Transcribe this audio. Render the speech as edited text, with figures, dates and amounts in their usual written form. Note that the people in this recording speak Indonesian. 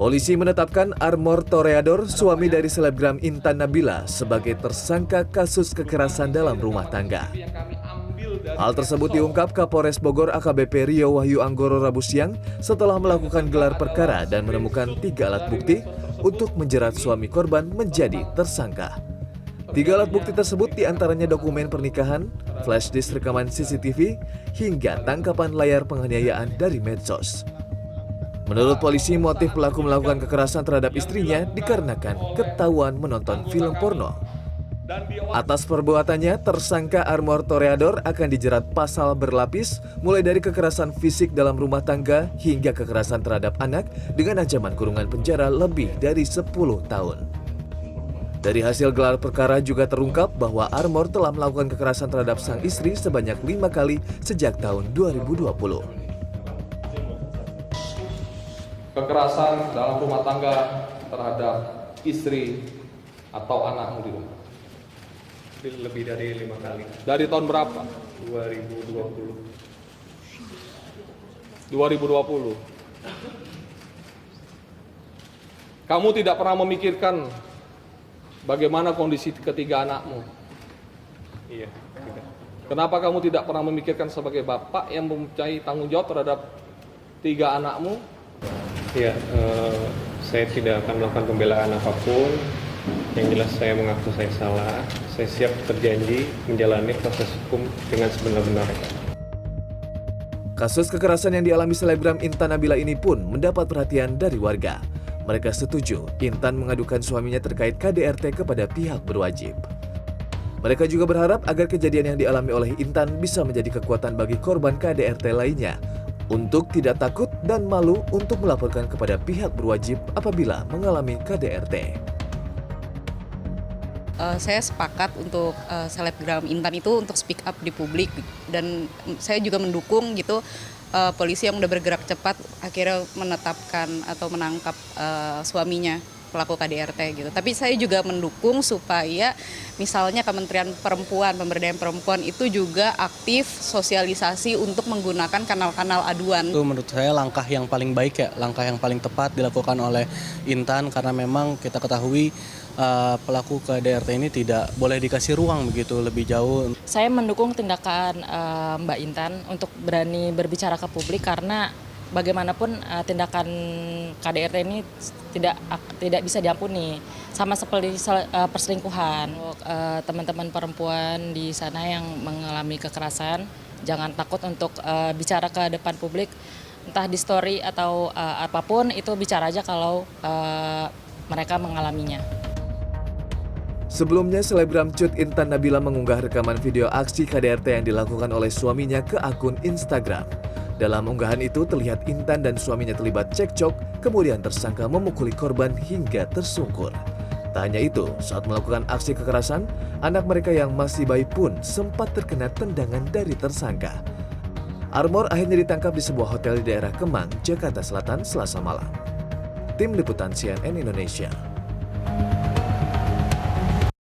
Polisi menetapkan Armor Toreador, suami dari selebgram Intan Nabila, sebagai tersangka kasus kekerasan dalam rumah tangga. Hal tersebut diungkap Kapolres Bogor AKBP Rio Wahyu Anggoro Rabu siang setelah melakukan gelar perkara dan menemukan 3 alat bukti untuk menjerat suami korban menjadi tersangka. 3 alat bukti tersebut diantaranya dokumen pernikahan, flash disk rekaman CCTV, hingga tangkapan layar penganiayaan dari medsos. Menurut polisi, motif pelaku melakukan kekerasan terhadap istrinya dikarenakan ketahuan menonton film porno. Atas perbuatannya, tersangka Armor Toreador akan dijerat pasal berlapis, mulai dari kekerasan fisik dalam rumah tangga hingga kekerasan terhadap anak dengan ancaman kurungan penjara lebih dari 10 tahun. Dari hasil gelar perkara juga terungkap bahwa Armor telah melakukan kekerasan terhadap sang istri sebanyak 5 kali sejak tahun 2020. Kekerasan dalam rumah tangga terhadap istri atau anakmu di rumah. Lebih dari 5 kali. Dari tahun berapa? 2020. 2020. Kamu tidak pernah memikirkan bagaimana kondisi ketiga anakmu? Iya, tidak. Kenapa kamu tidak pernah memikirkan sebagai bapak yang mempunyai tanggung jawab terhadap 3 anakmu? Iya, saya tidak akan melakukan pembelaan apapun. Yang jelas saya mengaku saya salah. Saya siap berjanji menjalani proses hukum dengan sebenar-benarnya. Kasus kekerasan yang dialami selebgram Intan Nabila ini pun mendapat perhatian dari warga. Mereka setuju Intan mengadukan suaminya terkait KDRT kepada pihak berwajib. Mereka juga berharap agar kejadian yang dialami oleh Intan bisa menjadi kekuatan bagi korban KDRT lainnya untuk tidak takut dan malu untuk melaporkan kepada pihak berwajib apabila mengalami KDRT. Saya sepakat untuk selebgram Intan itu untuk speak up di publik, dan saya juga mendukung gitu polisi yang udah bergerak cepat akhirnya menetapkan atau menangkap suaminya pelaku KDRT gitu. Tapi saya juga mendukung supaya misalnya Kementerian Perempuan, Pemberdayaan Perempuan itu juga aktif sosialisasi untuk menggunakan kanal-kanal aduan. Itu menurut saya langkah yang paling baik ya, langkah yang paling tepat dilakukan oleh Intan, karena memang kita ketahui pelaku KDRT ini tidak boleh dikasih ruang begitu lebih jauh. Saya mendukung tindakan Mbak Intan untuk berani berbicara ke publik, karena bagaimanapun tindakan KDRT ini tidak bisa diampuni, sama seperti perselingkuhan. Teman-teman perempuan di sana yang mengalami kekerasan, jangan takut untuk bicara ke depan publik, entah di story atau apapun, itu bicara aja kalau mereka mengalaminya. Sebelumnya, selebgram Cut Intan Nabila mengunggah rekaman video aksi KDRT yang dilakukan oleh suaminya ke akun Instagram. Dalam unggahan itu terlihat Intan dan suaminya terlibat cekcok, kemudian tersangka memukuli korban hingga tersungkur. Tak hanya itu, saat melakukan aksi kekerasan, anak mereka yang masih bayi pun sempat terkena tendangan dari tersangka. Armor akhirnya ditangkap di sebuah hotel di daerah Kemang, Jakarta Selatan, Selasa malam. Tim Liputan CNN Indonesia.